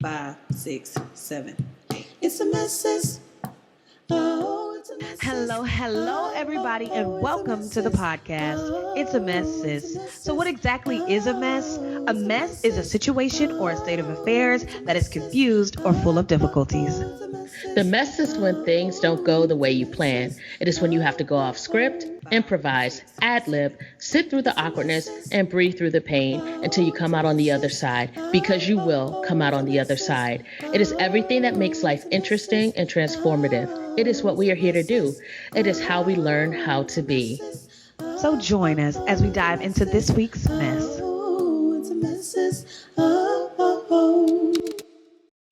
5, 6, 7, 8. It's a mess, sis. Oh, it's a mess. Hello, everybody, and welcome to the podcast. It's a mess, sis. So, what exactly is a mess? A mess is a situation or a state of affairs that is confused or full of difficulties. The mess is when things don't go the way you plan. It is when you have to go off script, improvise, ad-lib, sit through the awkwardness, and breathe through the pain until you come out on the other side, because you will come out on the other side. It is everything that makes life interesting and transformative. It is what we are here to do. It is how we learn how to be. So, join us as we dive into this week's mess. It's a mess, sis.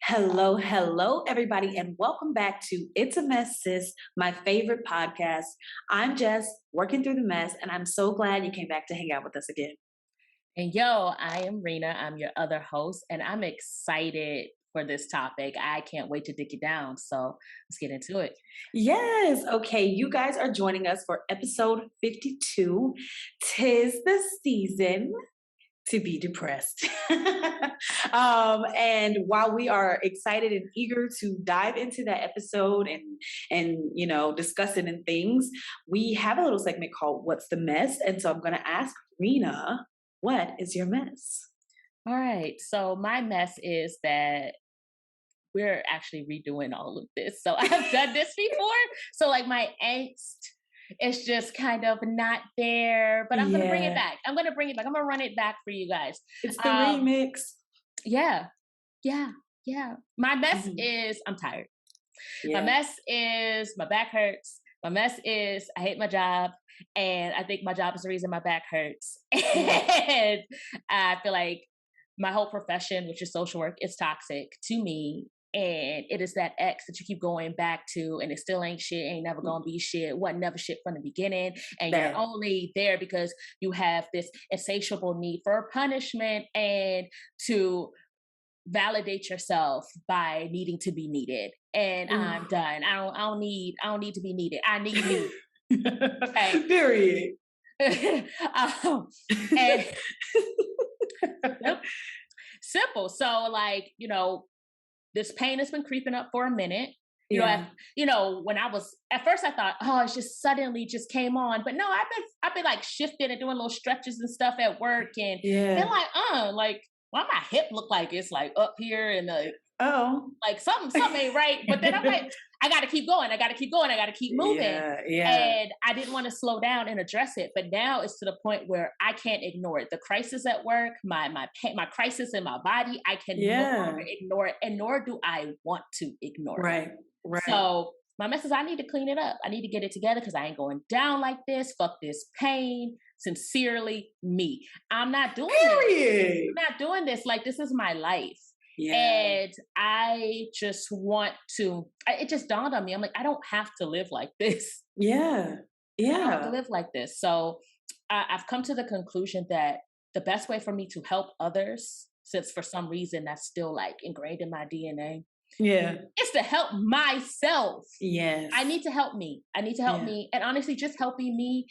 Hello, everybody, and welcome back to It's a Mess, Sis, my favorite podcast. I'm Jess, working through the mess, and I'm so glad you came back to hang out with us again. And I am Rena. I'm your other host, and I'm excited for this topic. I can't wait to dig it down. So let's get into it. Yes. Okay. You guys are joining us for episode 52. 'Tis the season to be depressed. And while we are excited and eager to dive into that episode and discussing and things, we have a little segment called What's the Mess? And so I'm going to ask Rena, what is your mess? All right. So my mess is that we're actually redoing all of this. So I've done this before. So like my angst, it's just kind of not there, but I'm going to bring it back. I'm going to run it back for you guys. It's the remix. Yeah. My mess is I'm tired. Yeah. My mess is my back hurts. My mess is I hate my job. And I think my job is the reason my back hurts. And I feel like my whole profession, which is social work, is toxic to me. And it is that ex that you keep going back to, and it still ain't shit, ain't never gonna be shit, wasn't never shit from the beginning. And you're only there because you have this insatiable need for punishment and to validate yourself by needing to be needed. And I'm done. I don't need to be needed. I need me. Okay. Period. And simple. So like, this pain has been creeping up for a minute. When I was at first I thought, oh, it just suddenly just came on. But no, I've been like shifting and doing little stretches and stuff at work and like why my hip look like it's like up here and like something ain't right. But then I'm like, I gotta keep going. I gotta keep moving. And I didn't want to slow down and address it. But now it's to the point where I can't ignore it. The crisis at work, my pain, my crisis in my body, I can no longer ignore it, and nor do I want to ignore it. Right. So my message, I need to clean it up. I need to get it together because I ain't going down like this. Fuck this pain. Sincerely, me. I'm not doing this. I'm not doing this. Like, this is my life. Yeah. And I just want to, it just dawned on me. I'm like, I don't have to live like this. Yeah. I don't have to live like this. So I've come to the conclusion that the best way for me to help others, since for some reason that's still like ingrained in my DNA, is to help myself. Yes. I need to help me. Me. And honestly, just helping me,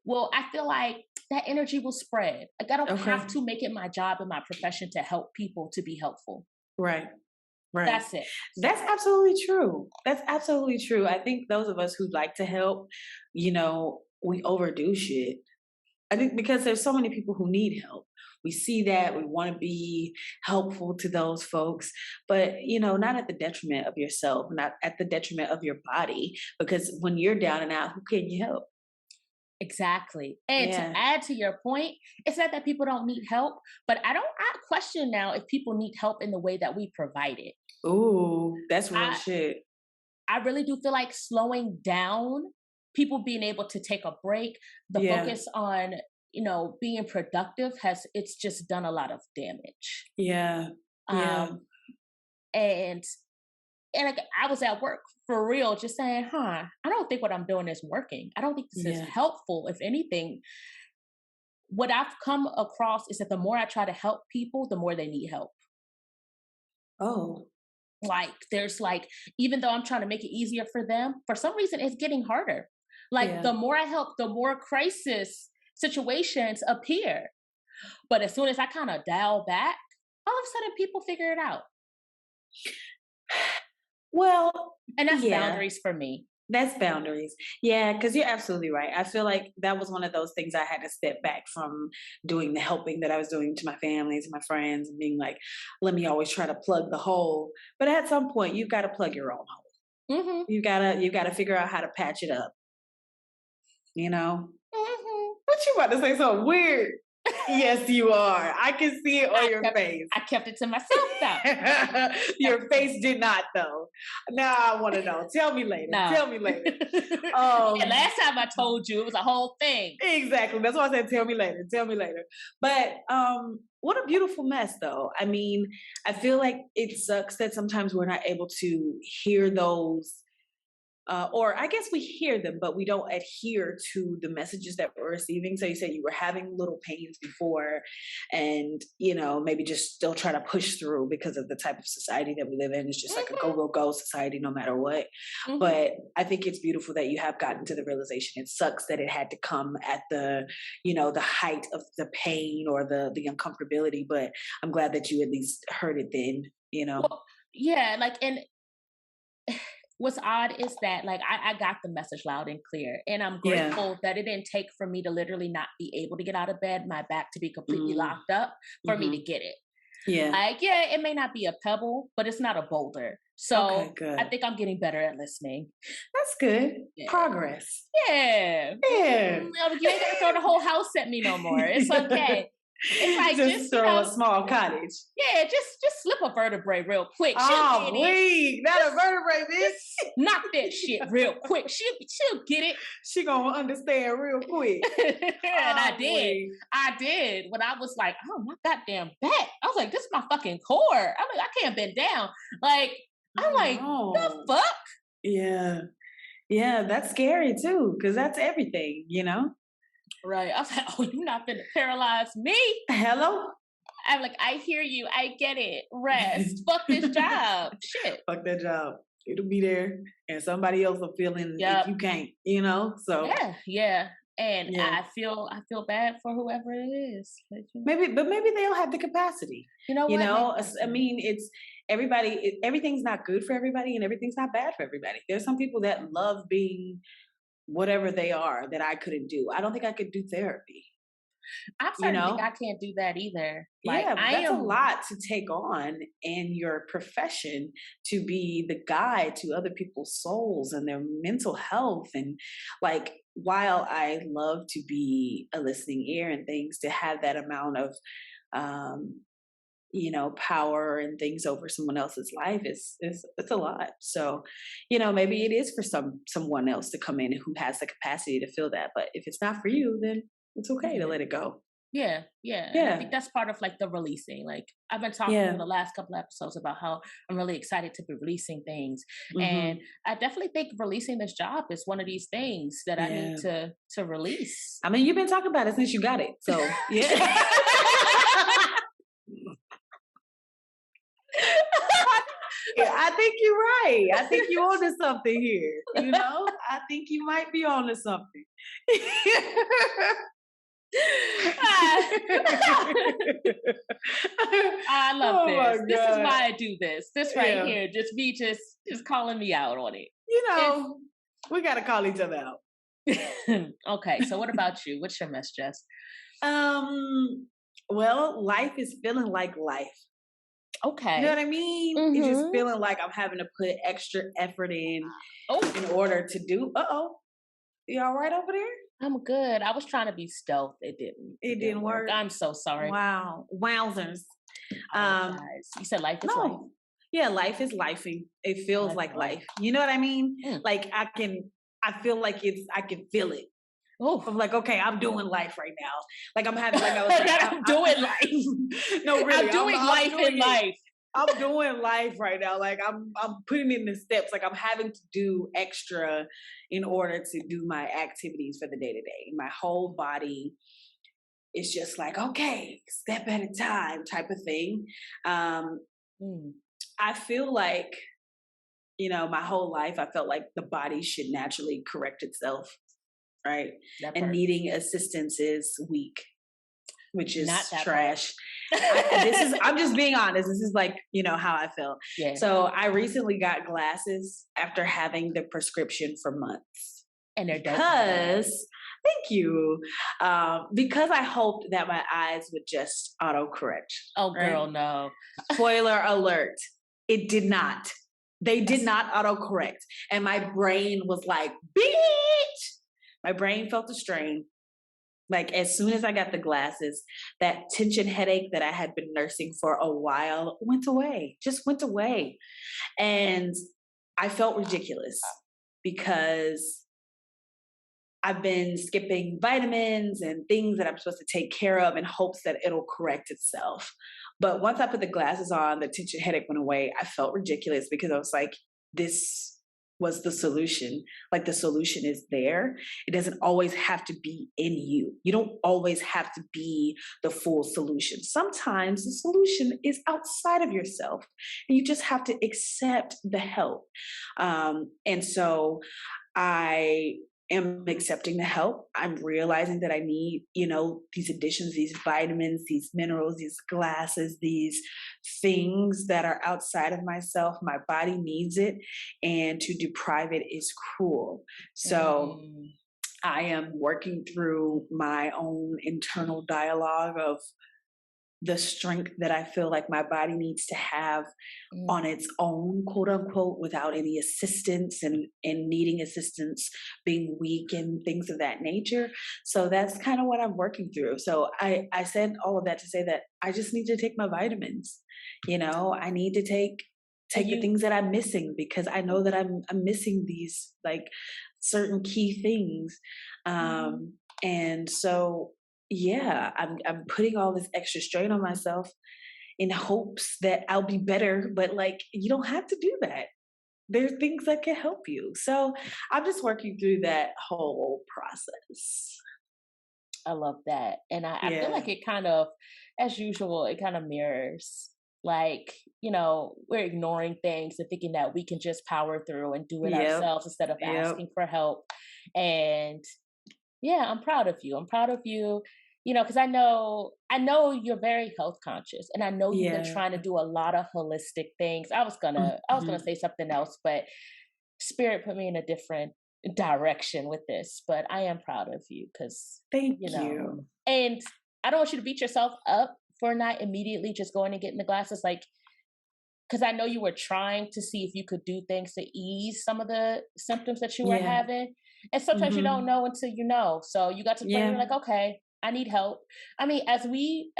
well, I feel like that energy will spread. Like, I don't have to make it my job and my profession to help people to be helpful. Right. That's it. That's absolutely true. I think those of us who like to help, we overdo shit. I think because there's so many people who need help. We see that, we want to be helpful to those folks, but, not at the detriment of yourself, not at the detriment of your body, because when you're down and out, who can you help? Exactly. And to add to your point, it's not that people don't need help, but I question now if people need help in the way that we provide it. Ooh, that's real shit. I really do feel like slowing down, people being able to take a break, the focus on, being productive it's just done a lot of damage. Yeah. And like, I was at work for real, just saying, I don't think what I'm doing is working. I don't think this is helpful. If anything, what I've come across is that the more I try to help people, the more they need help. Oh. Like, there's like, even though I'm trying to make it easier for them, for some reason it's getting harder. Like, the more I help, the more crisis situations appear. But as soon as I kind of dial back, all of a sudden people figure it out. Well, And that's yeah. boundaries for me. That's boundaries. Yeah, because you're absolutely right. I feel like that was one of those things I had to step back from doing the helping that I was doing to my family, to my friends, and being like, let me always try to plug the hole. But at some point, you've got to plug your own hole. Mm-hmm. You gotta figure out how to patch it up. You know? Mm-hmm. What you about to say something weird? Yes, you are. I can see it on your face. I kept it to myself though. Your face did not though. Now I want to know. Tell me later. No. Tell me later. Yeah, last time I told you, it was a whole thing. Exactly. That's why I said tell me later. Tell me later. But what a beautiful mess though. I mean, I feel like it sucks that sometimes we're not able to hear those or I guess we hear them, but we don't adhere to the messages that we're receiving. So you said you were having little pains before and, maybe just still try to push through because of the type of society that we live in. It's just like a go, go, go society, no matter what. Mm-hmm. But I think it's beautiful that you have gotten to the realization. It sucks that it had to come at the height of the pain or the uncomfortability, but I'm glad that you at least heard it then, Well, yeah, and what's odd is that I got the message loud and clear, and I'm grateful that it didn't take for me to literally not be able to get out of bed, my back to be completely locked up for me to get it. Yeah. It may not be a pebble, but it's not a boulder. So I think I'm getting better at listening. That's good. Yeah. Progress. Yeah. Yeah. You ain't gonna throw the whole house at me no more. It's okay. It's like just throw a small cottage. Yeah, just slip a vertebrae real quick. Oh, wait, not a vertebrae, bitch. Knock that shit real quick. She'll get it. She gonna understand real quick. And I did. When I was like, oh my goddamn back. I was like, this is my fucking core. I'm like, I can't bend down. The fuck? Yeah. Yeah, that's scary too, because that's everything, Right. I was like, oh, you're not gonna paralyze me. Hello? I'm like, I hear you. I get it. Rest. Fuck this job. Shit. Fuck that job. It'll be there, and somebody else will feel in if you can't. So yeah. And I feel bad for whoever it is. Maybe they don't have the capacity. You know what? I mean, it's everybody. Everything's not good for everybody, and everything's not bad for everybody. There's some people that love being whatever they are that I couldn't do. I don't think I could do therapy. I'm starting to think I can't do that either. That's a lot to take on in your profession, to be the guide to other people's souls and their mental health. And while I love to be a listening ear and things, to have that amount of power and things over someone else's life it's a lot. So, maybe it is for someone else to come in who has the capacity to feel that. But if it's not for you, then it's okay to let it go. Yeah. I think that's part of the releasing. I've been talking in the last couple of episodes about how I'm really excited to be releasing things. And I definitely think releasing this job is one of these things that I need to release. I mean, you've been talking about it since you got it. So yeah. I think you're right. I think you're onto something here. I think you might be onto something. I love this. This is why I do this. This right here, just me, just calling me out on it. We gotta call each other out. Okay, so what about you? What's your mess, Jess? Well, life is feeling like life. Okay. You know what I mean? It's just feeling like I'm having to put extra effort in order to do. You all right over there? I'm good. I was trying to be stealth. It didn't work. I'm so sorry. Wow. Wowzers. You said life is life. Yeah, life is lifing. It feels like life. You know what I mean? I feel like I can feel it. Oh, I'm like, okay, I'm doing life right now. I'm having I'm doing life. No, really, I'm doing life in life. I'm doing life right now. I'm putting in the steps. I'm having to do extra in order to do my activities for the day to day. My whole body is just okay, step at a time type of thing. I feel like, my whole life, I felt like the body should naturally correct itself. Right. And needing assistance is weak. which is Not that trash. I'm just being honest. This is like, how I feel. Yeah. So I recently got glasses after having the prescription for months. And they're dope. Thank you. Because I hoped that my eyes would just autocorrect. Oh, girl, right? no. Spoiler alert. It did not. They did not autocorrect. And my brain was like, bitch! My brain felt the strain. Like, as soon as I got the glasses, that tension headache that I had been nursing for a while went away, just went away. And I felt ridiculous because I've been skipping vitamins and things that I'm supposed to take care of in hopes that it'll correct itself. But once I put the glasses on, the tension headache went away. I felt ridiculous because I was like, this was the solution. Like, the solution is there. It doesn't always have to be in you. You don't always have to be the full solution. Sometimes the solution is outside of yourself and you just have to accept the help. And so I am accepting the help. I'm realizing that I need, these additions, these vitamins, these minerals, these glasses, these things that are outside of myself. My body needs it, and to deprive it is cruel. So I am working through my own internal dialogue of the strength that I feel like my body needs to have on its own, quote unquote, without any assistance and needing assistance, being weak and things of that nature. So that's kind of what I'm working through. So I said all of that to say that I just need to take my vitamins. I need to take the things that I'm missing, because I know that I'm missing these like certain key things. And so yeah, I'm putting all this extra strain on myself in hopes that I'll be better, but like, you don't have to do that. There are things that can help you. So I'm just working through that whole process. I love that. And I feel like it kind of, as usual, it kind of mirrors, like, we're ignoring things and thinking that we can just power through and do it ourselves instead of asking for help. And yeah, I'm proud of you. I'm proud of you, because I know you're very health conscious, and I know you've been trying to do a lot of holistic things. I was gonna say something else, but Spirit put me in a different direction with this. But I am proud of you because thank you. And I don't want you to beat yourself up for not immediately just going and getting the glasses, like, because I know you were trying to see if you could do things to ease some of the symptoms that you were having. And sometimes you don't know until you know. So you got to the point where you're like, okay, I need help. I mean, as we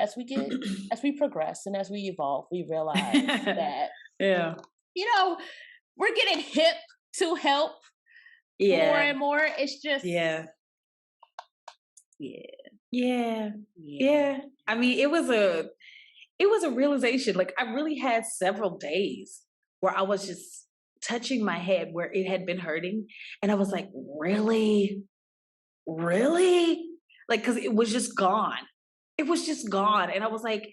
progress and as we evolve, we realize that, we're getting hip to help more and more. It's just, I mean, it was a realization. Like, I really had several days where I was just touching my head where it had been hurting. And I was like, really? Like, cause it was just gone. It was just gone. And I was like,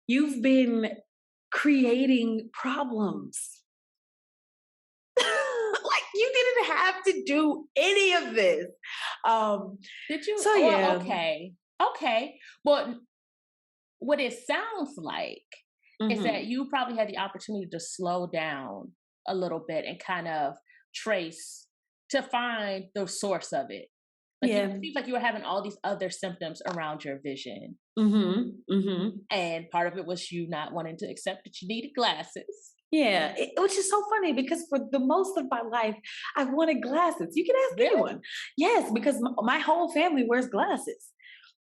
you've been creating problems. Like, you didn't have to do any of this. Did you? So yeah. Okay. Well, what it sounds like is that you probably had the opportunity to slow down a little bit and kind of trace to find the source of it. Like, it seems like you were having all these other symptoms around your vision. And part of it was you not wanting to accept that you needed glasses. Yeah, which is so funny because for the most of my life, I wanted glasses. You can ask anyone. Yes, because my whole family wears glasses.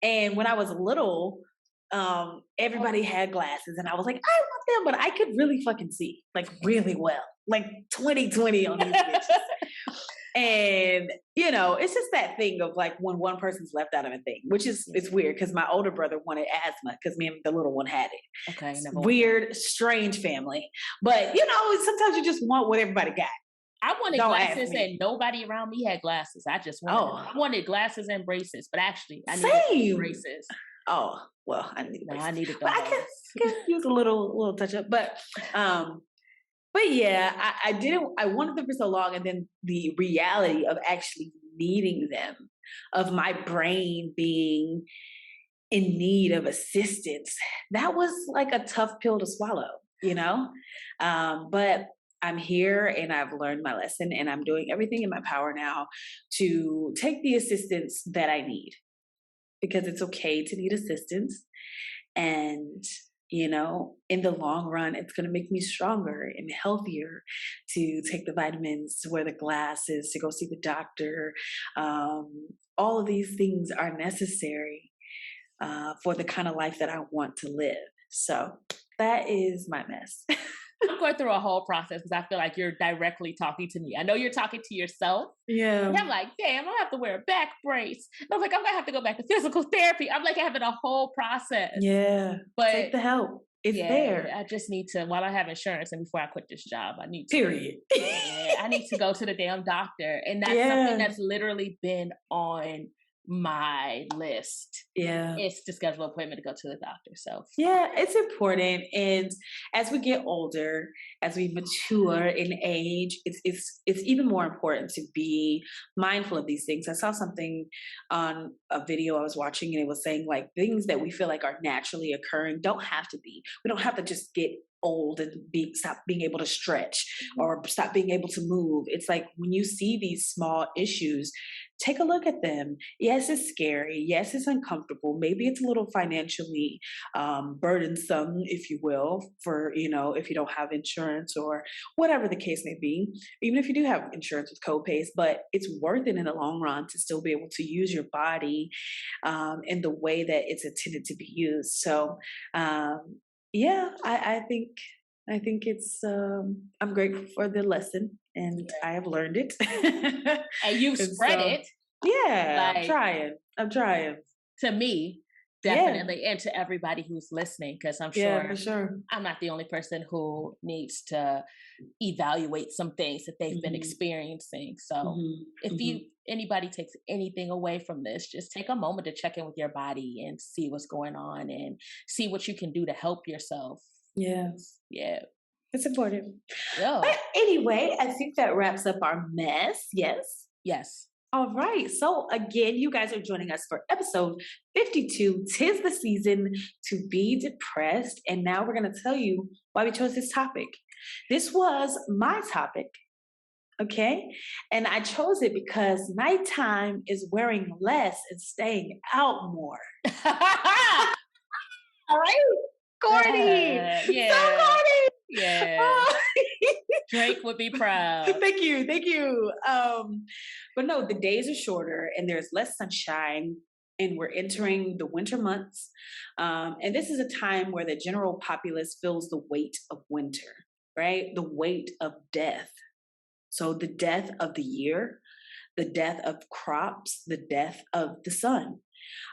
And when I was little, everybody had glasses and I was like, I want them, but I could really fucking see, like, really well, like 20/20 on these bitches. And, it's just that thing of like when one person's left out of a thing, which is, it's weird because my older brother wanted asthma because me and the little one had it. Okay. Weird, strange family. But, sometimes you just want what everybody got. I wanted glasses and nobody around me had glasses. I just wanted glasses and braces, but actually I needed braces. Oh, well, I needed braces. I needed those. I could use a little touch up, but yeah, I wanted them for so long, and then the reality of actually needing them, of my brain being in need of assistance, that was like a tough pill to swallow, you know? But I'm here and I've learned my lesson and I'm doing everything in my power now to take the assistance that I need because it's okay to need assistance. And, in the long run, it's going to make me stronger and healthier to take the vitamins, to wear the glasses, to go see the doctor. All of these things are necessary for the kind of life that I want to live. So that is my mess. I'm going through a whole process because I feel like you're directly talking to me. I know you're talking to yourself. Yeah. And I'm like, damn, I have to wear a back brace. And I was like, I'm going to have to go back to physical therapy. I'm like having a whole process. Yeah. But take the help. It's there. I just need to, while I have insurance and before I quit this job, I need to. Period. I need to go to the damn doctor. And that's something that's literally been on my list. Yeah. It's to schedule an appointment to go to the doctor. So yeah, it's important. And as we get older, as we mature in age, it's even more important to be mindful of these things. I saw something on a video I was watching and it was saying like things that we feel like are naturally occurring don't have to be. We don't have to just get old and stop being able to stretch or stop being able to move. It's like when you see these small issues, take a look at them. Yes, it's scary. Yes, it's uncomfortable. Maybe it's a little financially burdensome, if you will, for, if you don't have insurance or whatever the case may be, even if you do have insurance with co-pays, but it's worth it in the long run to still be able to use your body in the way that it's intended to be used. So, I think it's, I'm grateful for the lesson and I have learned it. And you've spread it. Yeah, I'm trying. To me, definitely. And to everybody who's listening, because I'm sure, for sure I'm not the only person who needs to evaluate some things that they've been experiencing. So if anybody takes anything away from this, just take a moment to check in with your body and see what's going on and see what you can do to help yourself. Yeah. It's important. Yeah. But anyway, I think that wraps up our mess. Yes. All right. So again, you guys are joining us for episode 52. 'Tis the season to be depressed. And now we're going to tell you why we chose this topic. This was my topic. Okay. And I chose it because nighttime is wearing less and staying out more. All right. Corny. So corny. Yeah. Drake would be proud. Thank you. But no, the days are shorter and there's less sunshine and we're entering the winter months. And this is a time where the general populace feels the weight of winter, right? The weight of death. So the death of the year, the death of crops, the death of the sun.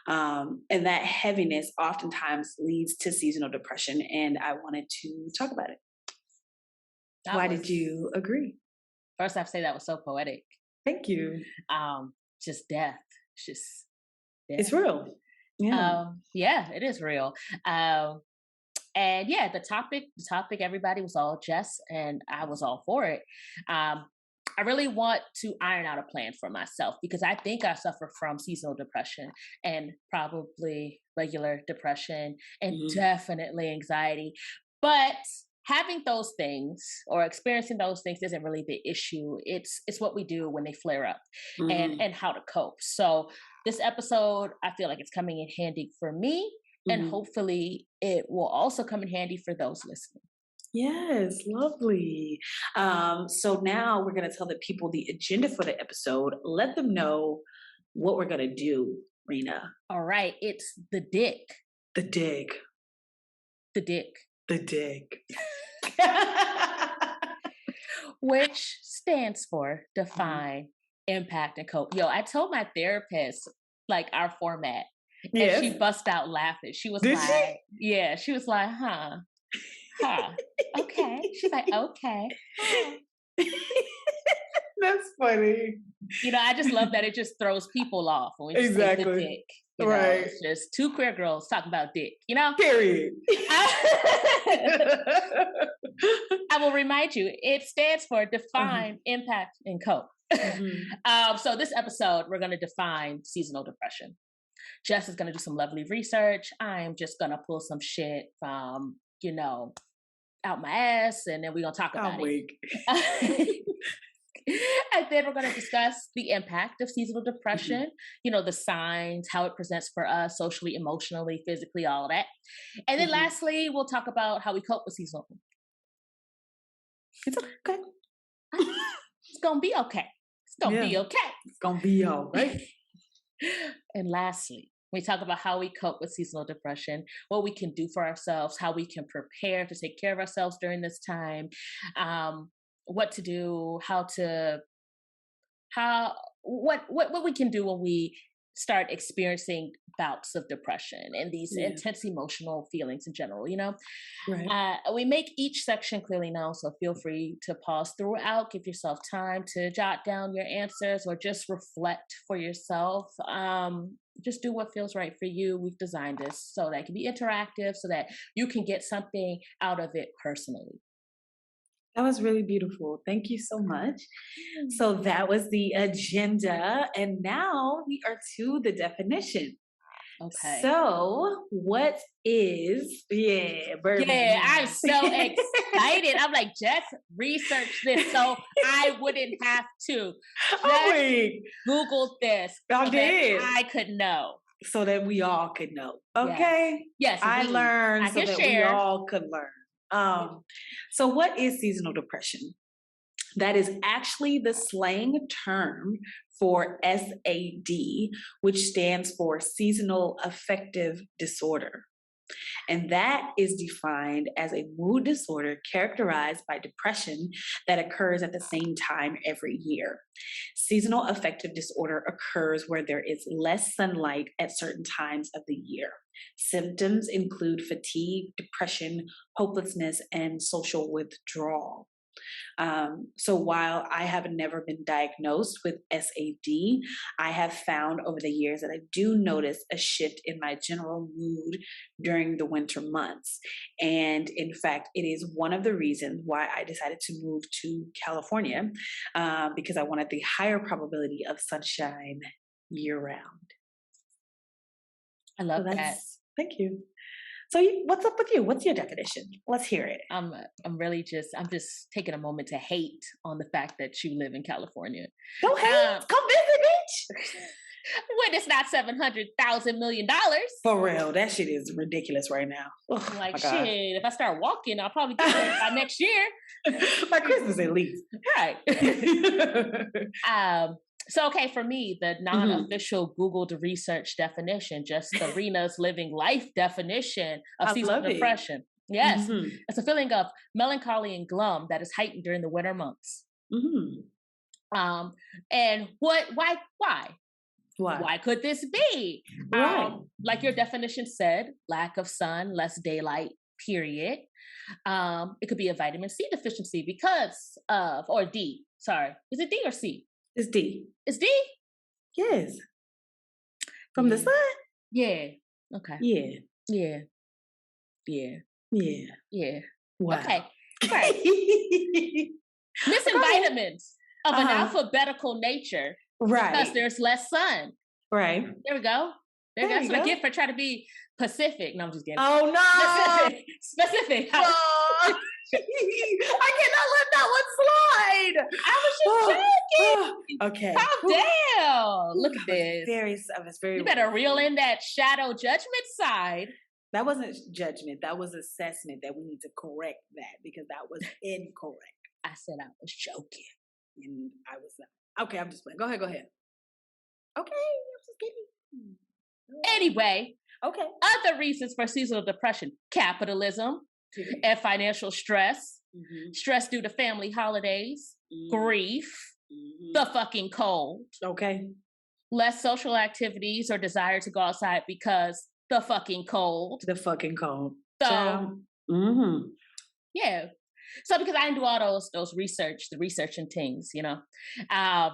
And that heaviness oftentimes leads to seasonal depression. And I wanted to talk about it. Why did you agree? First, I have to say that was so poetic. Thank you. Just death. Just death. It's real. Yeah, it is real. And yeah, the topic, everybody was all Jess, and I was all for it. I really want to iron out a plan for myself because I think I suffer from seasonal depression and probably regular depression and definitely anxiety. But having those things or experiencing those things isn't really the issue. It's what we do when they flare up and how to cope. So this episode, I feel like it's coming in handy for me and hopefully it will also come in handy for those listening. Yes, lovely. So now we're going to tell the people the agenda for the episode. Let them know what we're going to do, Rena. All right. It's the dick. The dig. The dick. The dig. Which stands for define, impact, and cope. Yo, I told my therapist, like, our format. Yes. And she bust out laughing. She was Did like, she? Yeah, she was like, huh. Okay. She's like, okay. That's funny. I just love that it just throws people off when we say the dick. Right. It's just two queer girls talking about dick, Period. I will remind you, it stands for define, impact, and cope. So this episode, we're going to define seasonal depression. Jess is gonna do some lovely research. I'm just gonna pull some shit from, out my ass, and then we're gonna talk about I'm weak. it. And then we're going to discuss the impact of seasonal depression, the signs, how it presents for us socially, emotionally, physically, all of that. And then lastly, we'll talk about how we cope with seasonal. It's okay. It's going to be okay. It's going to be okay. It's going to be all right. And lastly, we talk about how we cope with seasonal depression, what we can do for ourselves, how we can prepare to take care of ourselves during this time, what to do, what we can do when we start experiencing bouts of depression and these intense emotional feelings in general, Right. We make each section clearly known, so feel free to pause throughout, give yourself time to jot down your answers or just reflect for yourself. Just do what feels right for you. We've designed this so that it can be interactive, so that you can get something out of it personally. That was really beautiful. Thank you so much. So that was the agenda. And now we are to the definition. Okay. So what is, bourbon. Yeah, I'm so excited. I'm like, Jess researched this so I wouldn't have to. Googled this. I did. I could know. So that we all could know. Okay? Yes. I learned so that we all could learn. So what is seasonal depression? That is actually the slang term for SAD, which stands for Seasonal Affective Disorder. And that is defined as a mood disorder characterized by depression that occurs at the same time every year. Seasonal affective disorder occurs where there is less sunlight at certain times of the year. Symptoms include fatigue, depression, hopelessness, and social withdrawal. So while I have never been diagnosed with SAD, I have found over the years that I do notice a shift in my general mood during the winter months. And in fact, it is one of the reasons why I decided to move to California, because I wanted the higher probability of sunshine year round. I love that. Thank you. So what's up with you? What's your definition? Let's hear it. I'm just taking a moment to hate on the fact that you live in California. Go hate. Come visit, bitch. When it's not $700,000 million. For real, that shit is ridiculous right now. I'm like, shit, if I start walking, I'll probably get it by next year. By Christmas at least. Right. So, okay, for me, the non-official Googled research definition, just Serena's living life definition of seasonal depression. Yes. It's a feeling of melancholy and glum that is heightened during the winter months. And why? Why could this be? Right. Like your definition said, lack of sun, less daylight, period. It could be a vitamin C deficiency because of, or D, sorry. Is it D or C? It's D. It's D? Yes. From the sun? Yeah. Okay. Yeah. Yeah. Yeah. Yeah. Yeah. Wow. Okay. Right. Missing vitamins of an alphabetical nature. Right. Because there's less sun. Right. There we go. That's what I get for trying to be Pacific. No, I'm just kidding. Oh, no. Specific. I cannot let that one slide. I was just joking. Okay. Calm down. Look at this. I was very. You better reel in that shadow judgment side. That wasn't judgment. That was assessment that we need to correct that because that was incorrect. I said I was joking. And I was not. Okay, I'm just playing. Go ahead. Okay, I'm just kidding. Anyway. Okay. Other reasons for seasonal depression: capitalism and financial stress, stress due to family holidays, grief, the fucking cold. Okay. Less social activities or desire to go outside because the fucking cold. The fucking cold. So, yeah. So because I didn't do all those the researching things, I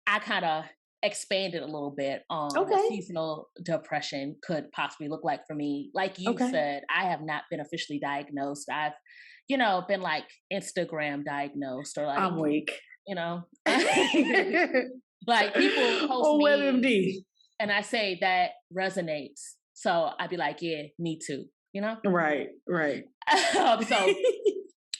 kind of expanded a little bit on what seasonal depression could possibly look like for me. Like you said, I have not been officially diagnosed. I've, been like Instagram diagnosed or like I'm weak. Like people post me. OMD. and I say that resonates. So I'd be like, yeah, me too, you know? Right. So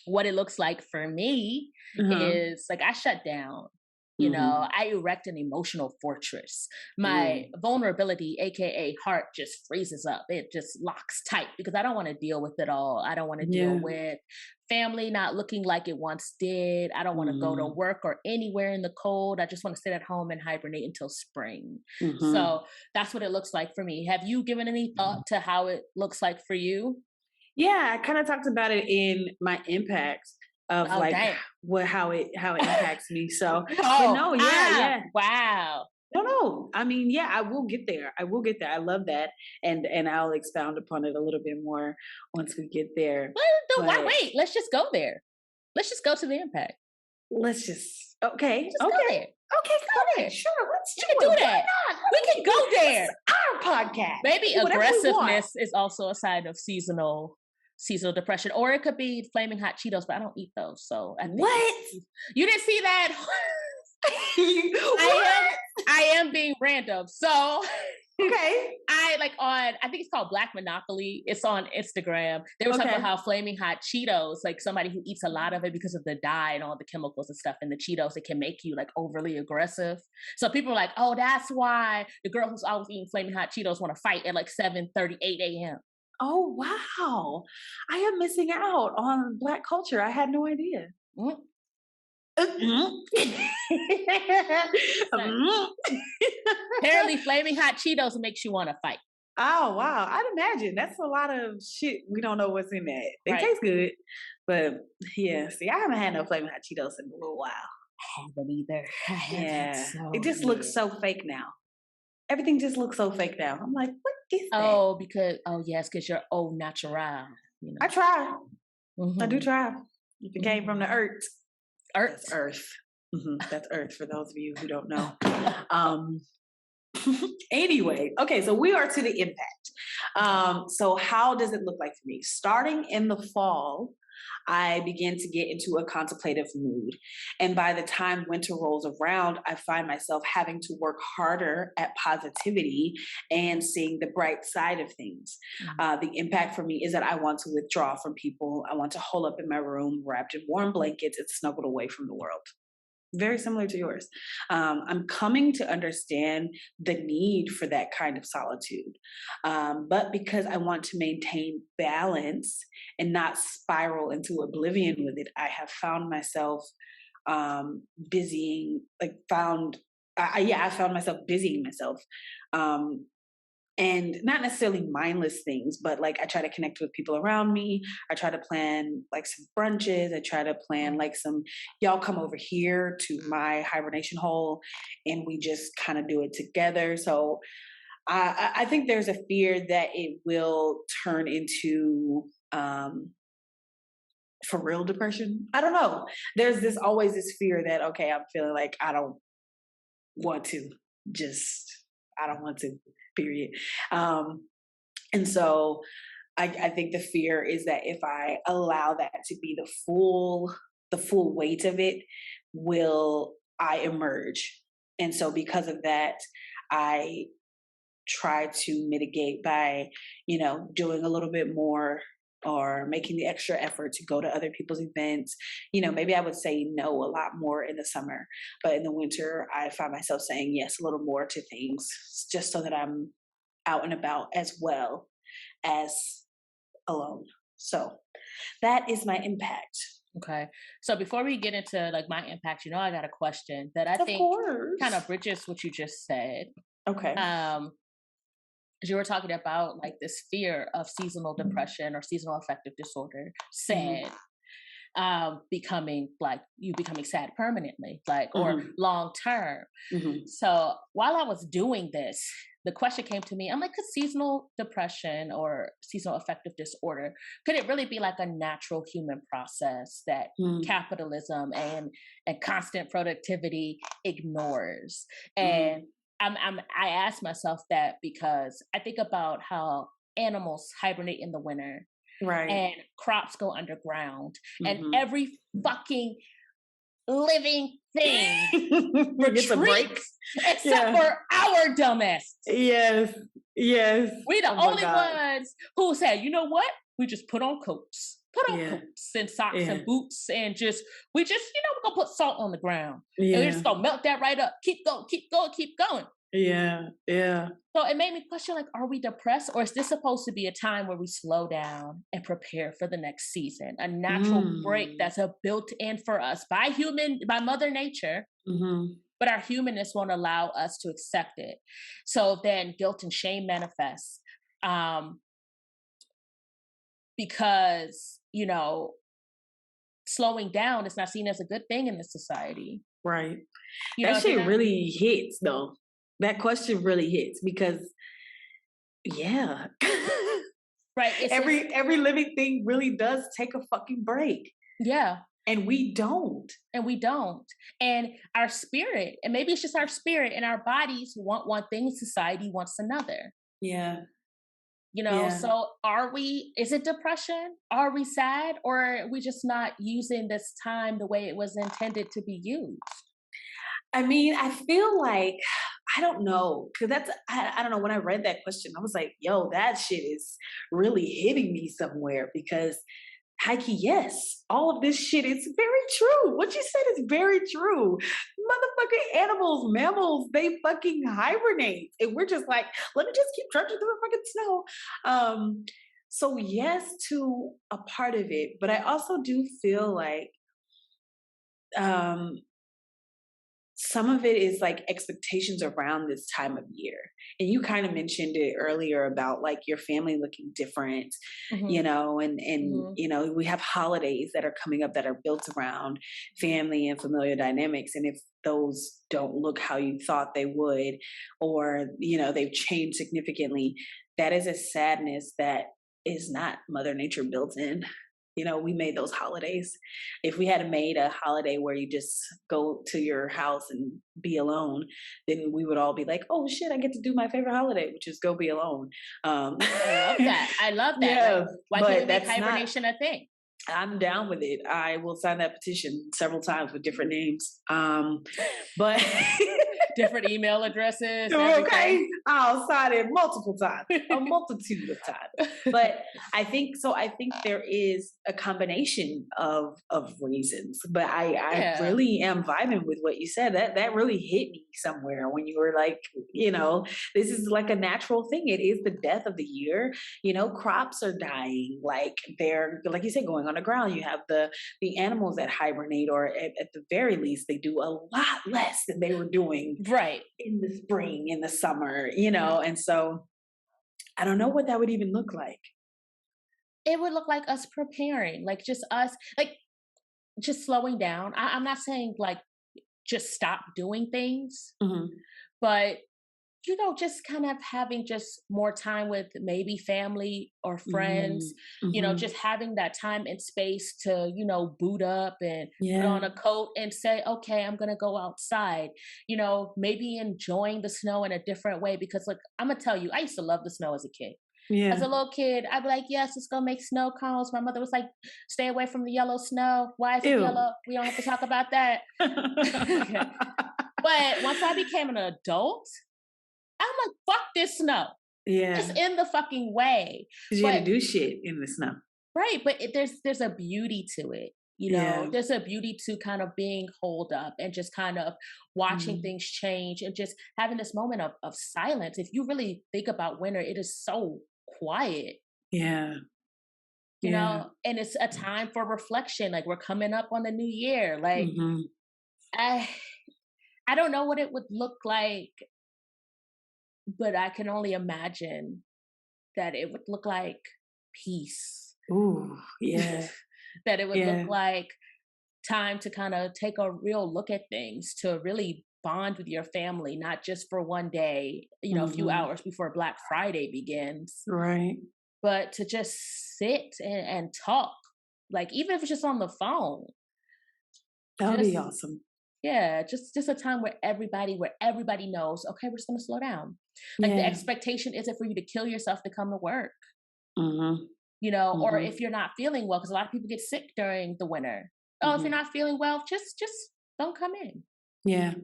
what it looks like for me is like I shut down. You know, I erect an emotional fortress. My vulnerability, aka heart, just freezes up. It just locks tight because I don't want to deal with it all. I don't want to deal with family not looking like it once did. I don't want to go to work or anywhere in the cold. I just want to sit at home and hibernate until spring. So that's what it looks like for me. Have you given any thought to how it looks like for you? Yeah, I kind of talked about it in my impacts of how it impacts me. So, but no, yeah. Wow. No. I mean, yeah, I will get there. I love that, and I'll expound upon it a little bit more once we get there. Well, why wait? Let's just go there. Let's just go to the impact. Let's just go there. Okay, go there. Sure, let's do that. We can go there. Our podcast. Maybe aggressiveness is also a sign of seasonal depression, or it could be flaming hot Cheetos, but I don't eat those. So I think what? You didn't see that? I am being random. So okay. I think it's called Black Monopoly. It's on Instagram. They were talking about how flaming hot Cheetos, like somebody who eats a lot of it because of the dye and all the chemicals and stuff in the Cheetos, it can make you like overly aggressive. So people are like, oh, that's why the girl who's always eating flaming hot Cheetos want to fight at like 7:38 a.m. Oh, wow. I am missing out on Black culture. I had no idea. Apparently, flaming hot Cheetos makes you want to fight. Oh, wow. I'd imagine. That's a lot of shit. We don't know what's in that. They taste good. But yeah, see, I haven't had no flaming hot Cheetos in a little while. I haven't either. It just looks so fake now. Everything just looks so fake now. I'm like, what is that? Because you're au natural. You know? I try. I do try. If it came from the earth. That's Earth. That's Earth for those of you who don't know. Anyway, okay, so we are to the impact. So how does it look like for me? Starting in the fall, I begin to get into a contemplative mood. And by the time winter rolls around, I find myself having to work harder at positivity and seeing the bright side of things. The impact for me is that I want to withdraw from people. I want to hole up in my room, wrapped in warm blankets and snuggled away from the world. Very similar to yours. I'm coming to understand the need for that kind of solitude. But because I want to maintain balance and not spiral into oblivion with it, I have found myself busying myself. And not necessarily mindless things, but like I try to connect with people around me. I try to plan like some brunches. I try to plan like y'all come over here to my hibernation hole and we just kind of do it together. So I think there's a fear that it will turn into for real depression. I don't know. There's always this fear that, okay, I'm feeling like I don't want to, period. And so I think the fear is that if I allow that to be the full weight of it, will I emerge? And so because of that, I try to mitigate by, doing a little bit more or making the extra effort to go to other people's events. Maybe I would say no a lot more in the summer, but in the winter, I find myself saying yes a little more to things just so that I'm out and about as well as alone. So that is my impact. Okay. So before we get into like my impact, I got a question that I think kind of bridges what you just said. Okay. You were talking about like this fear of seasonal depression or seasonal affective disorder, becoming sad permanently, or long term. So while I was doing this, the question came to me, I'm like, could seasonal depression or seasonal affective disorder, could it really be like a natural human process that capitalism and constant productivity ignores? And I ask myself that because I think about how animals hibernate in the winter, right? And crops go underground, and every fucking living thing Get a break. except for our dumbass. Yes. We the Oh my only God. ones who said, you know what? We just put on coats. Put on Yeah. coats and socks Yeah. and boots and we're gonna put salt on the ground. Yeah. And we're just gonna melt that right up. Keep going, keep going, keep going. Yeah. So it made me question, like, are we depressed, or is this supposed to be a time where we slow down and prepare for the next season? A natural break that's built in for us by Mother Nature, but our humanness won't allow us to accept it. So then guilt and shame manifests because, slowing down is not seen as a good thing in this society. Right. You That know, shit really hits though. That question really hits because yeah. right. Every living thing really does take a fucking break. Yeah. And we don't. And our spirit, and maybe it's just our spirit and our bodies want one thing, society wants another. Yeah. So is it depression? Are we sad? Or are we just not using this time the way it was intended to be used? I mean, I feel like, I don't know, because I don't know, when I read that question, I was like, yo, that shit is really hitting me somewhere because Heike, yes, all of this shit is very true. What you said is very true. Motherfucking animals, mammals, they fucking hibernate. And we're just like, let me just keep trudging through the fucking snow. So yes to a part of it, but I also do feel like some of it is like expectations around this time of year. And you kind of mentioned it earlier about like your family looking different, and we have holidays that are coming up that are built around family and familiar dynamics. And if those don't look how you thought they would, or, they've changed significantly, that is a sadness that is not Mother Nature built in. We made those holidays. If we had made a holiday where you just go to your house and be alone, then we would all be like, oh shit, I get to do my favorite holiday, which is go be alone. I love that. Yeah, like, why can't we make hibernation a thing? I'm down with it. I will sign that petition several times with different names. But different email addresses. Okay, I'll sign it multiple times, a multitude of times. But I think there is a combination of reasons. But I really am vibing with what you said. That really hit me somewhere when you were like, this is like a natural thing. It is the death of the year. Crops are dying. Like they're, like you said, going on the ground. You have the animals that hibernate, or at the very least, they do a lot less than they were doing right in the spring, in the summer, and so I don't know what that would even look like. It would look like us preparing, like just us, like just slowing down. I'm not saying like just stop doing things, but just kind of having just more time with maybe family or friends, just having that time and space to, boot up and put on a coat and say, okay, I'm going to go outside, maybe enjoying the snow in a different way. Because like, I'm going to tell you, I used to love the snow as a kid. Yeah. As a little kid, I'd be like, yes, let's go make snow cones. My mother was like, stay away from the yellow snow. Why is it yellow? We don't have to talk about that. But once I became an adult, I'm like, fuck this snow. Yeah. It's in the fucking way. Because you had to do shit in the snow. Right. But there's a beauty to it. There's a beauty to kind of being holed up and just kind of watching things change and just having this moment of silence. If you really think about winter, it is so quiet. Yeah. You know, and it's a time for reflection. Like we're coming up on the new year. Like I don't know what it would look like, but I can only imagine that it would look like peace. Ooh, yeah. That it would look like time to kind of take a real look at things, to really bond with your family, not just for one day, a few hours before Black Friday begins. Right. But to just sit and talk, like even if it's just on the phone. That would be awesome. Yeah, just a time where everybody knows, okay, we're just going to slow down. Like the expectation isn't for you to kill yourself to come to work. Or if you're not feeling well, because a lot of people get sick during the winter. Oh, if you're not feeling well, just don't come in. Yeah.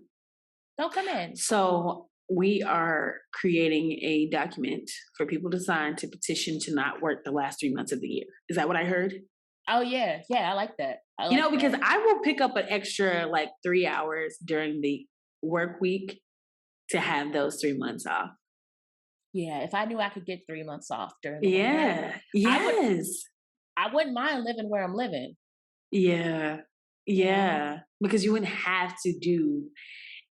Don't come in. So we are creating a document for people to sign to petition to not work the last 3 months of the year. Is that what I heard? Oh yeah, I like that. Because I will pick up an extra like 3 hours during the work week to have those 3 months off. Yeah, if I knew I could get 3 months off during the week, Yes. I wouldn't mind living where I'm living. Yeah. Because you wouldn't have to do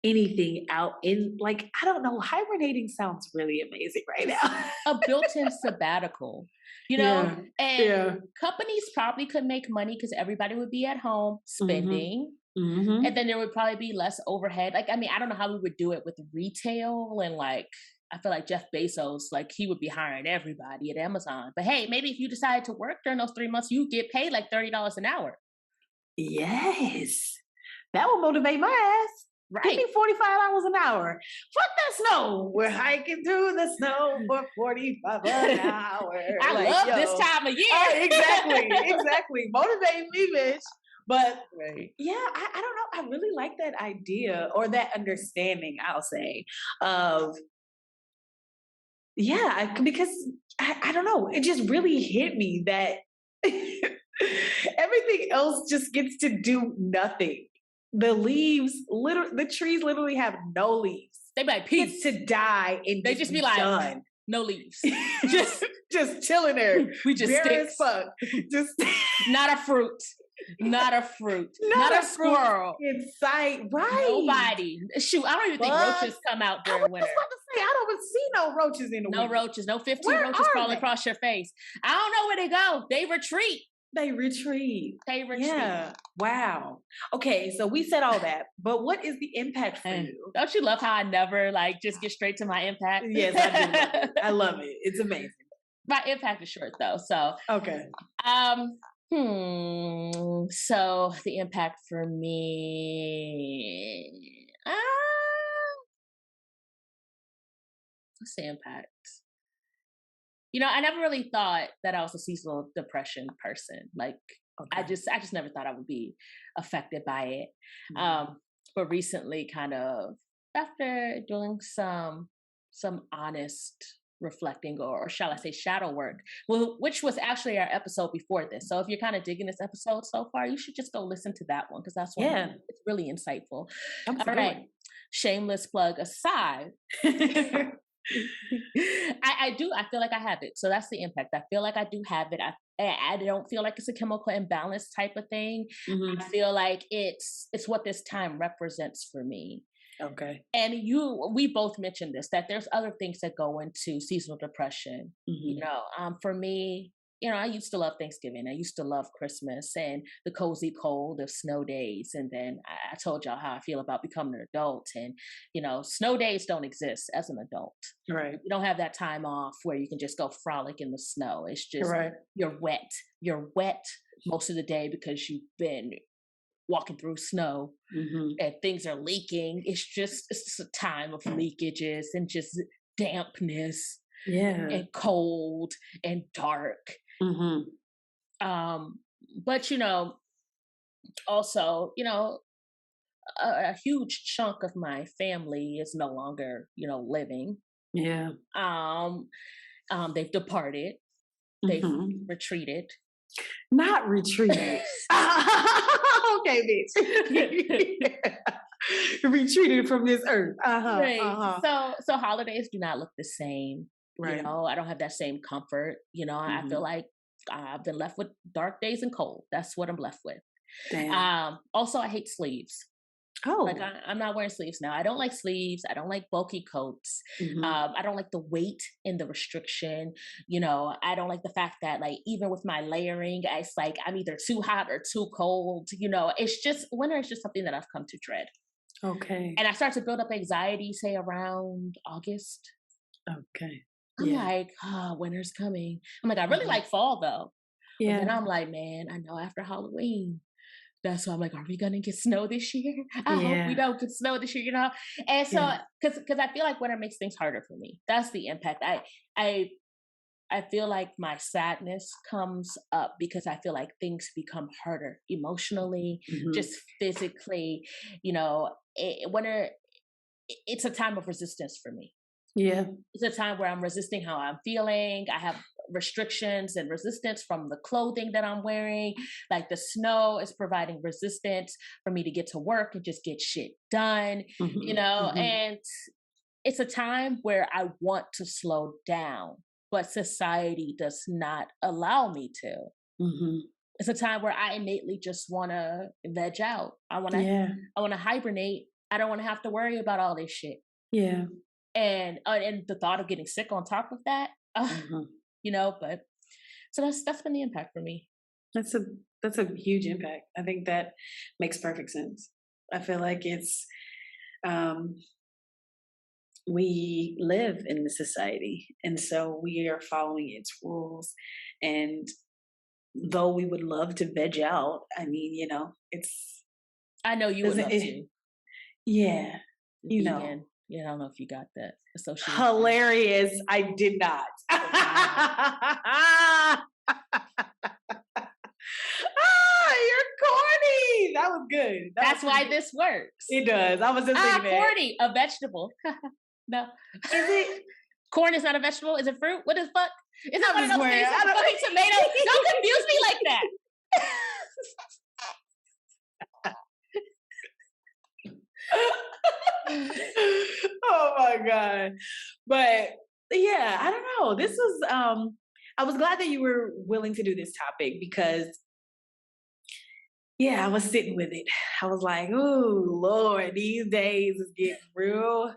anything out in, like, I don't know, hibernating sounds really amazing right now. A built-in sabbatical, and companies probably could make money because everybody would be at home spending. And then there would probably be less overhead. Like, I mean, I don't know how we would do it with retail and like, I feel like Jeff Bezos, like he would be hiring everybody at Amazon. But hey, maybe if you decide to work during those 3 months, you get paid like $30 an hour. Yes. That will motivate my ass. Right. Give me $45 an hour. Fuck that snow. We're hiking through the snow for $45 an hour. I love this time of year. Exactly. Motivate me, bitch. But yeah, I don't know. I really like that idea or that understanding, I'll say, of because I don't know. It just really hit me that everything else just gets to do nothing. The trees literally have no leaves. They be like, peace. To die and they just be like, done. No leaves. just chilling there. We just bare sticks. as fuck. Just not a fruit. Not a fruit. Not a squirrel. In sight. Right. Nobody. Shoot, I don't even think roaches come out during winter. I was about to say, I don't even see no roaches in the winter. No roaches. No 15 roaches crawling across your face. I don't know where they go. They retreat. Yeah. Wow. Okay, so we said all that, but what is the impact for you? Don't you love how I never like just get straight to my impact? Yes, I do. Love it. I love it. It's amazing. My impact is short though, so okay. So the impact for me, what's the impact? I never really thought that I was a seasonal depression person. Like, I just never thought I would be affected by it. But recently, kind of after doing some honest reflecting, or shall I say shadow work, which was actually our episode before this. So if you're kind of digging this episode so far, you should just go listen to that one because that's one. Yeah. It's really insightful. Absolutely. All right. Shameless plug aside. I feel like I have it. So that's the impact. I feel like I do have it. I don't feel like it's a chemical imbalance type of thing. I feel like it's what this time represents for me. Okay. And we both mentioned this, that there's other things that go into seasonal depression. For me, I used to love Thanksgiving. I used to love Christmas and the cozy cold of snow days. And then I told y'all how I feel about becoming an adult. And, snow days don't exist as an adult. Right. You don't have that time off where you can just go frolic in the snow. It's just, you're wet. You're wet most of the day because you've been walking through snow and things are leaking. It's just a time of leakages and just dampness. Yeah. And cold and dark. But also, a huge chunk of my family is no longer, living. Yeah. They've departed. They've retreated. Not retreated. Okay, bitch. Retreated from this earth. Right. So holidays do not look the same. Right. I don't have that same comfort. I feel like I've been left with dark days and cold. That's what I'm left with. Damn. Also, I hate sleeves. Oh. Like I'm not wearing sleeves now. I don't like sleeves. I don't like bulky coats. I don't like the weight and the restriction. I don't like the fact that like even with my layering, it's like I'm either too hot or too cold. It's just winter is just something that I've come to dread. Okay. And I start to build up anxiety, say around August. Okay. I'm like, winter's coming. I'm like, I really like fall though. Yeah. And I'm like, man, I know after Halloween. That's why I'm like, are we gonna get snow this year? I hope we don't get snow this year, And so, because I feel like winter makes things harder for me. That's the impact. I feel like my sadness comes up because I feel like things become harder emotionally, Mhm. just physically, you know, it's a time of resistance for me. Yeah. It's a time where I'm resisting how I'm feeling. I have restrictions and resistance from the clothing that I'm wearing. Like the snow is providing resistance for me to get to work and just get shit done, Mhm. Mhm. and it's a time where I want to slow down, but society does not allow me to. Mhm. It's a time where I innately just want to veg out. Yeah. I want to hibernate. I don't want to have to worry about all this shit. Yeah. And the thought of getting sick on top of that, Mhm. but so that's been the impact for me. That's a that's a huge impact. I think that makes perfect sense. I feel like it's um we live in the society, and so we are following its rules, and though we would love to veg out, I mean, it's I know you would doesn't love it, to. yeah, you know, Vegan. Yeah, I don't know if you got that association. hilarious. I did not. Wow. You're corny. That was good. That was That's pretty why good. this works. It does. I was just thinking that. Corny, a vegetable. No. Is it? Corn is not a vegetable. Is it fruit? What the fuck? Is it I'm one of just those wearing. things I that's a fucking tomato? Don't confuse me like that. Oh my god! But yeah, I don't know. This was. I was glad that you were willing to do this topic because yeah, I was sitting with it. I was like, "Ooh, Lord, these days is getting real."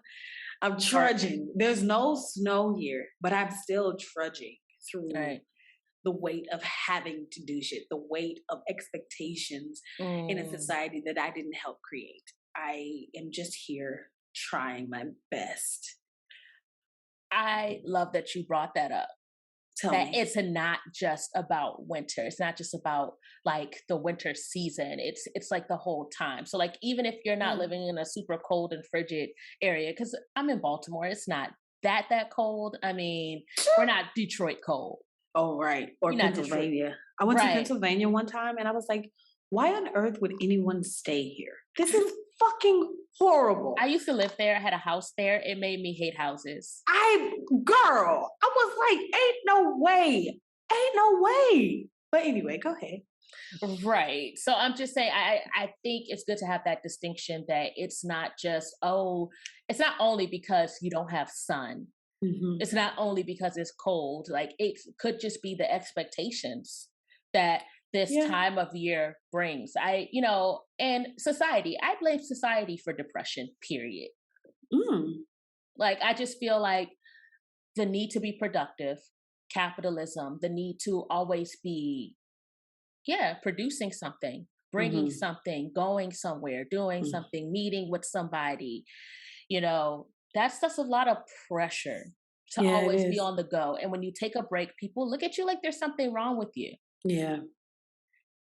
I'm Or, trudging. There's no snow here, but I'm still trudging through right. the weight of having to do shit, the weight of expectations in a Mm. society that I didn't help create. I am just here trying my best. I love that you brought that up. Tell That me. it's not just about winter. It's not just about like the winter season. It's like the whole time. So like even if you're not Yeah. living in a super cold and frigid area, because I'm in Baltimore, it's not that cold. I mean, we're not Detroit cold. Oh, right. Or We're not Detroit. Pennsylvania. I went to Right. Pennsylvania one time and I was like, why on earth would anyone stay here? This is fucking horrible. I used to live there. I had a house there. It made me hate houses. Girl, I was like, ain't no way. Ain't no way. But anyway, go ahead. Right. So I'm just saying, I think it's good to have that distinction that it's not just, it's not only because you don't have sun. Hmm. It's not only because it's cold. Like it could just be the expectations that this Yeah. time of year brings. And society, I blame society for depression, period. Mm. Like I just feel like the need to be productive, capitalism, the need to always be, yeah, producing something, bringing Hmm. something, going somewhere, doing Mm. something, meeting with somebody, that's a lot of pressure to Yeah, it always be is. on the go. And when you take a break, people look at you like there's something wrong with you. Yeah.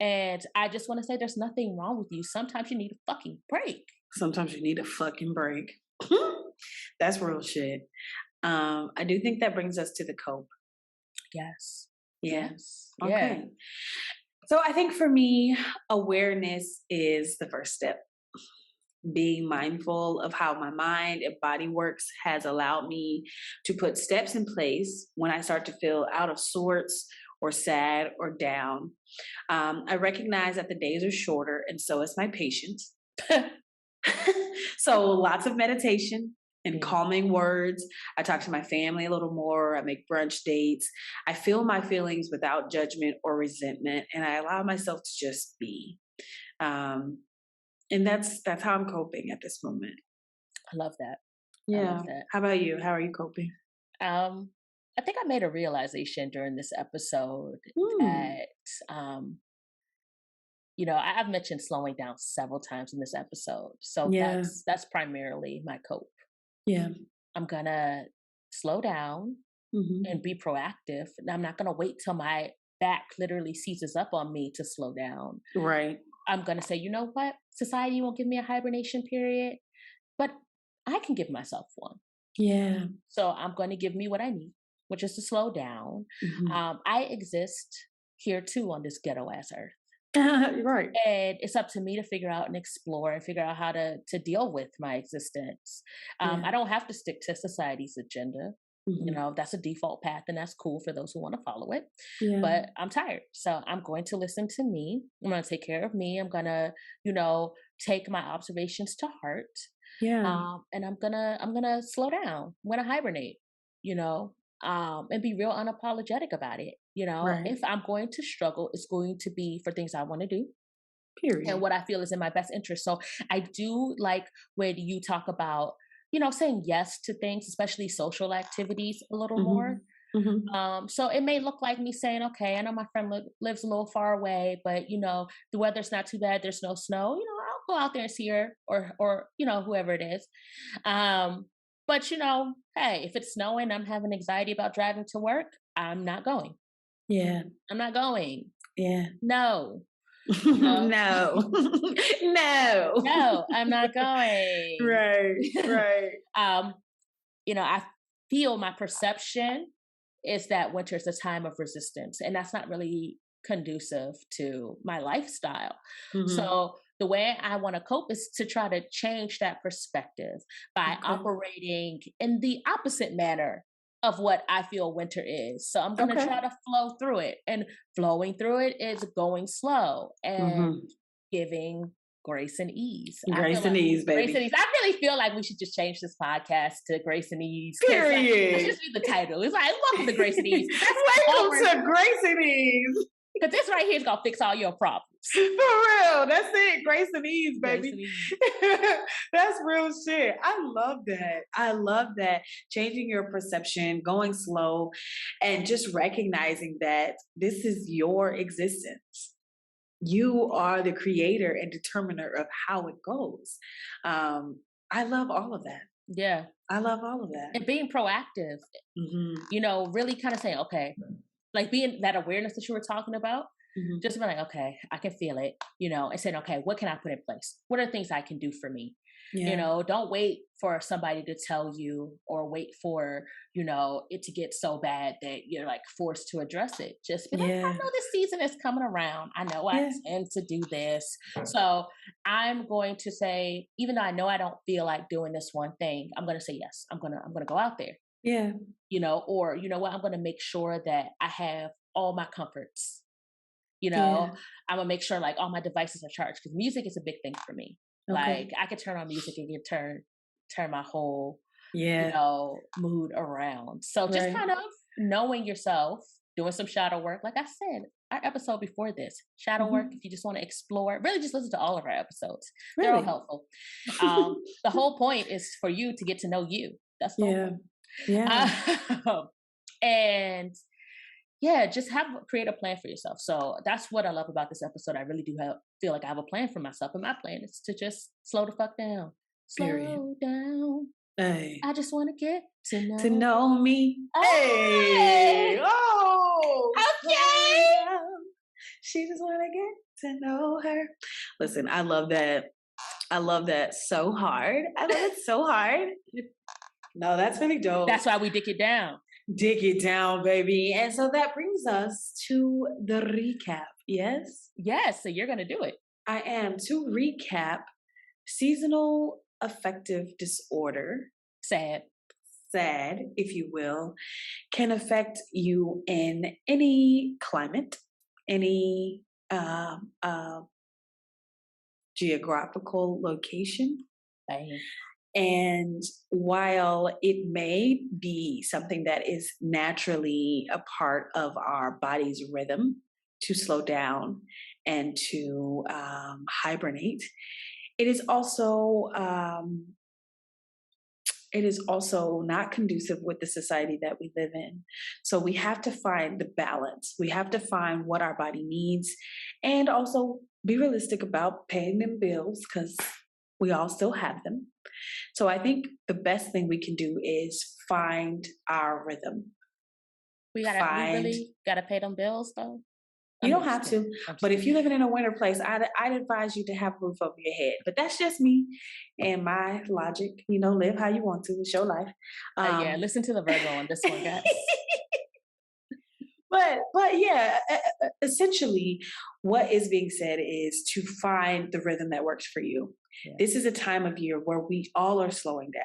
And I just want to say there's nothing wrong with you. Sometimes you need a fucking break. Sometimes you need a fucking break. That's real shit. I do think that brings us to the cope. Yes. Yeah. Yes. Yeah. Okay. So I think for me, awareness is the first step. Being mindful of how my mind and body works has allowed me to put steps in place when I start to feel out of sorts or sad or down. I recognize that the days are shorter, and so is my patience. So lots of meditation and Yeah. calming words. I talk to my family a little more. I make brunch dates. I feel my feelings without judgment or resentment, and I allow myself to just be. Um, and that's how I'm coping at this moment. I love that. I love Yeah. that. How about you? How are you coping? Um, I think I made a realization during this episode Mm. that, I've mentioned slowing down several times in this episode. So Yeah. that's primarily my cope. Yeah. I'm gonna slow down Hmm. and be proactive. And I'm not gonna wait till my back literally seizes up on me to slow down. Right. I'm gonna say, you know what? Society won't give me a hibernation period, but I can give myself one. Yeah. So I'm gonna give me what I need. which is to slow down. Mhm. I exist here too on this ghetto ass earth. Right. And it's up to me to figure out and explore and figure out how to deal with my existence. Yeah. I don't have to stick to society's agenda. You Mhm. know, that's a default path, and that's cool for those who want to follow it. Yeah. But I'm tired. So I'm going to listen to me. I'm going to take care of me. I'm going to, take my observations to heart. Yeah. And I'm gonna slow down. I'm gonna hibernate, you know, and be real unapologetic about it. Right. If I'm going to struggle, it's going to be for things I want to do and Period. what I feel is in my best interest. So I do like when you talk about, saying yes to things, especially social activities, a little more. Mhm. Mhm. So it may look like me saying, okay, I know my friend lives a little far away, but the weather's not too bad. There's no snow. I'll go out there and see her, or whoever it is. But hey, if it's snowing, I'm having anxiety about driving to work. I'm not going. Yeah. I'm not going. Yeah. No, you know, No. No. no, I'm not going. Right. Right. um, I feel my perception is that winter is a time of resistance, and that's not really conducive to my lifestyle. Mhm. So the way I want to cope is to try to change that perspective by Okay. operating in the opposite manner of what I feel winter is. So I'm going to Okay. try to flow through it, and flowing through it is going slow and Mhm. giving grace and ease. I feel Grace and like ease, grace and baby. ease. I really feel like we should just change this podcast to Grace and Ease. 'Cause, like, that should Period. just be the title. It's like, welcome to Grace and Ease. That's all Welcome to Grace and Ease. because this right here is gonna fix all your problems. For real. That's it. Grace and ease, Grace baby. and Ease. That's real shit. I love that. I love that. Changing your perception, going slow, and just recognizing that this is your existence. You are the creator and determiner of how it goes. I love all of that. Yeah. I love all of that. And being proactive, Hmm. really kind of saying, okay, like being that awareness that you were talking about, Hmm. just being like, okay, I can feel it, and saying, okay, what can I put in place? What are things I can do for me? Yeah. Don't wait for somebody to tell you, or wait for, it to get so bad that you're like forced to address it. Just be like, I Yeah. know this season is coming around. I know I Yeah. tend to do this. So I'm going to say, even though I know I don't feel like doing this one thing, I'm going to say, yes, I'm going to go out there, Yeah. or what, I'm going to make sure that I have all my comforts. Yeah. I'm gonna make sure like all my devices are charged, because music is a big thing for me. Okay. Like I could turn on music and get turn my whole, Yeah. mood around. So just Right. kind of knowing yourself, doing some shadow work. Like I said, our episode before this, shadow work, Hmm. if you just want to explore, really just listen to all of our episodes. They're all Really. helpful. The whole point is for you to get to know you. That's the whole Yeah. point. Yeah. And yeah, just create a plan for yourself. So that's what I love about this episode. I really do feel like I have a plan for myself, and my plan is to just slow the fuck down. Period. Slow down. Hey. I just want to get to know. To know me. Hey! Hey. Oh. Okay. slow down. She just want to get to know her. Listen, I love that. I love that so hard. I love it so hard. No, that's really dope. That's why we dick it down. Dig it down, baby. And so that brings us to the recap. Yes? Yes, so you're gonna do it. I am. To recap, seasonal affective disorder, Sad. SAD, if you will, can affect you in any climate, any geographical location. Bang. And while it may be something that is naturally a part of our body's rhythm to slow down and to hibernate, it is also not conducive with the society that we live in. So we have to find the balance. We have to find what our body needs, and also be realistic about paying them bills, because we all still have them. So I think the best thing we can do is find our rhythm. We really gotta pay them bills though. You don't have to, but if you're living in a winter place, I'd advise you to have a roof over your head. But that's just me and my logic. Live how you want to. It's your life. Yeah, listen to the Virgo on this one, guys. but yeah, essentially, what is being said is to find the rhythm that works for you. Yeah. This is a time of year where we all are slowing down.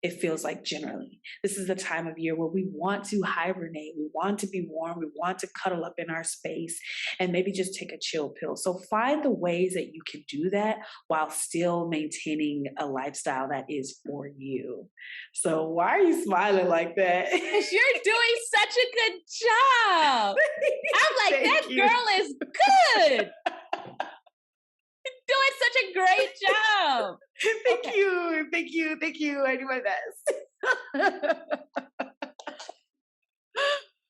It feels like generally. This is the time of year where we want to hibernate. We want to be warm. We want to cuddle up in our space and maybe just take a chill pill. So find the ways that you can do that while still maintaining a lifestyle that is for you. So why are you smiling like that? Because you're doing such a good job. I'm like, Thank that you. girl is good. Doing such a great job. Thank you. I do my best.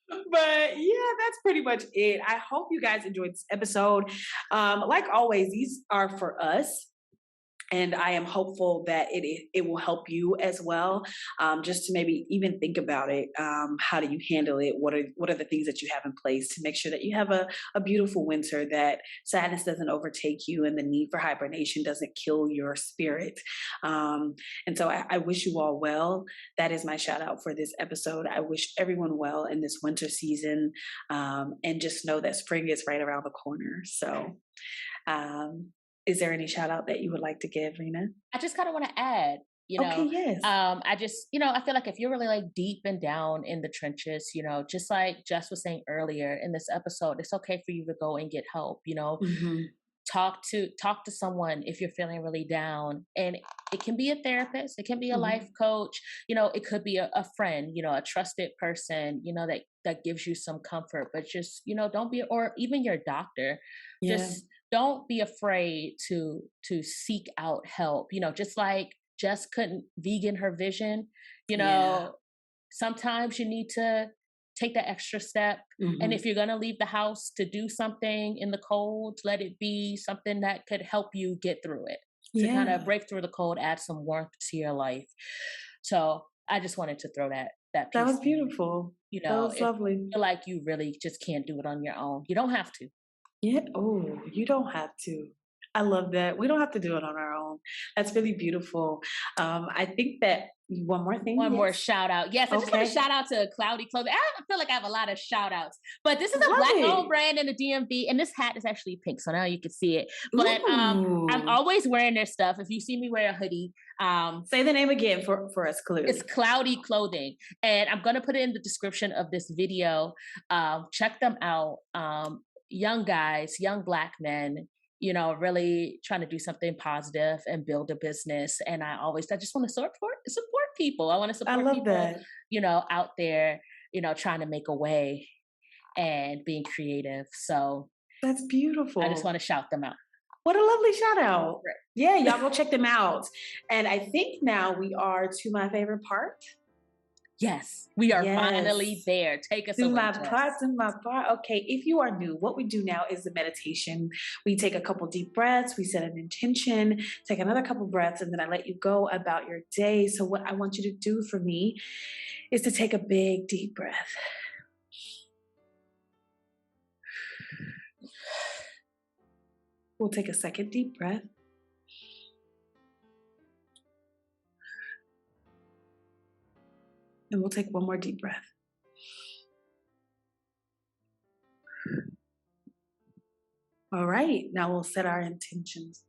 But yeah, that's pretty much it. I hope you guys enjoyed this episode. Like always, these are for us. And I am hopeful that it will help you as well. Just to maybe even think about it. How do you handle it? What are the things that you have in place to make sure that you have a beautiful winter, that sadness doesn't overtake you and the need for hibernation doesn't kill your spirit. And so I wish you all well. That is my shout out for this episode. I wish everyone well in this winter season, and just know that spring is right around the corner. So, is there any shout out that you would like to give, Rena? I just kind of want to add, Okay, yes. I just, I feel like if you're really like deep and down in the trenches, just like Jess was saying earlier in this episode, it's okay for you to go and get help, Mhm. talk to someone if you're feeling really down, and it can be a therapist, it can be a Mhm. life coach, it could be a friend, a trusted person, that gives you some comfort. But just, don't be, or even your doctor, Yeah. just don't be afraid to seek out help. Just like Jess couldn't vegan her vision, Yeah. sometimes you need to take that extra step. And Mhm. if you're going to leave the house to do something in the cold, let it be something that could help you get through it, to kind Yeah. of break through the cold, add some warmth to your life. So I just wanted to throw that That piece was in. beautiful. That was If lovely. you feel like you really just can't do it on your own, you don't have to. Yeah. Oh, you don't have to. I love that. We don't have to do it on our own. That's really beautiful. I think that one more thing. One more Yes. shout out. Yes, I just want to Okay. shout out to Cloudy Clothing. I feel like I have a lot of shout outs, but this is a Love black it. owned brand in the DMV, and this hat is actually pink, so now you can see it. But I'm Ooh. always wearing their stuff. If you see me wear a hoodie, Say the name again for us, clearly. it's Cloudy Clothing, and I'm gonna put it in the description of this video. Check them out. Young guys, young black men, really trying to do something positive and build a business. And I just want to support people. I want to I support love people, that. out there, trying to make a way and being creative. So That's beautiful. I just want to shout them out. What a lovely shout out. Right. Yeah, y'all go check them out. And I think now we are to my favorite part. Yes, we are Yes. finally there. Take us Do away, my Jess. part. Okay, if you are new, what we do now is the meditation. We take a couple deep breaths, we set an intention, take another couple breaths, and then I let you go about your day. So what I want you to do for me is to take a big deep breath. We'll take a second deep breath. And we'll take one more deep breath. All right, now we'll set our intentions.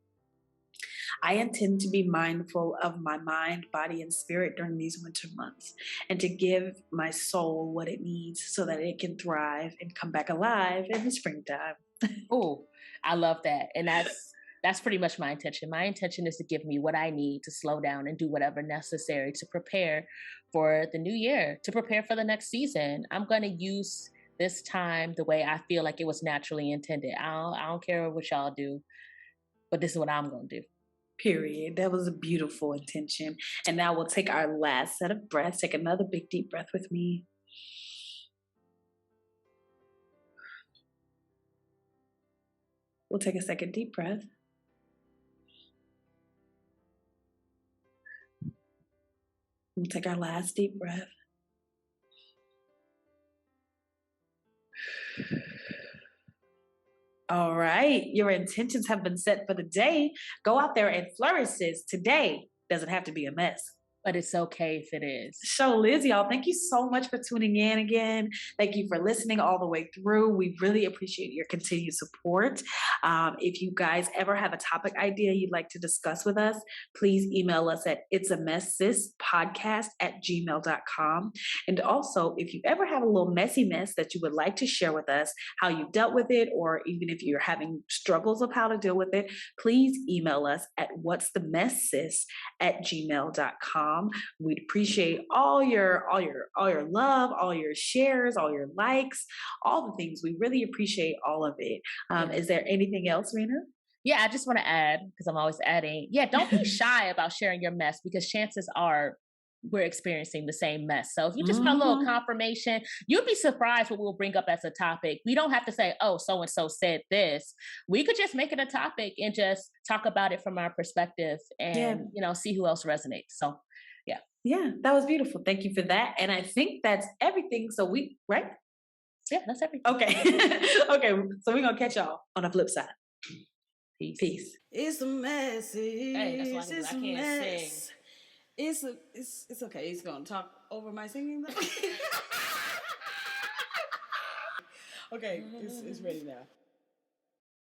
I intend to be mindful of my mind, body, and spirit during these winter months, and to give my soul what it needs so that it can thrive and come back alive in the springtime. Oh, I love that. And that's pretty much my intention. My intention is to give me what I need to slow down and do whatever necessary to prepare for the new year, to prepare for the next season. I'm going to use this time the way I feel like it was naturally intended. I don't care what y'all do, but this is what I'm going to do. Period. That was a beautiful intention. And now we'll take our last set of breaths. Take another big deep breath with me. We'll take a second deep breath. We'll take our last deep breath. All right, your intentions have been set for the day. Go out there and flourish, sis. Today doesn't have to be a mess. But it's okay if it is. So, Liz, y'all, thank you so much for tuning in again. Thank you for listening all the way through. We really appreciate your continued support. If you guys ever have a topic idea you'd like to discuss with us, please email us at itsamesssispodcast@gmail.com. And also, if you ever have a little messy mess that you would like to share with us, how you dealt with it, or even if you're having struggles of how to deal with it, please email us at whatsthemesssis@gmail.com. We'd appreciate all your love, all your shares, all your likes, all the things. We really appreciate all of it. Is there anything else, Rena? Yeah, I just want to add, because I'm always adding, yeah, don't be shy about sharing your mess, because chances are we're experiencing the same mess. So if you just want a little confirmation, you'd be surprised what we'll bring up as a topic. We don't have to say, oh, so and so said this. We could just make it a topic and just talk about it from our perspective and see who else resonates. So yeah, that was beautiful. Thank you for that. And I think that's everything. So right? Yeah, that's everything. Okay. Okay. So we're gonna catch y'all on the flip side. Peace. It's a mess. Hey, that's why I can't sing. It's okay. He's gonna talk over my singing though. Okay, it's ready now.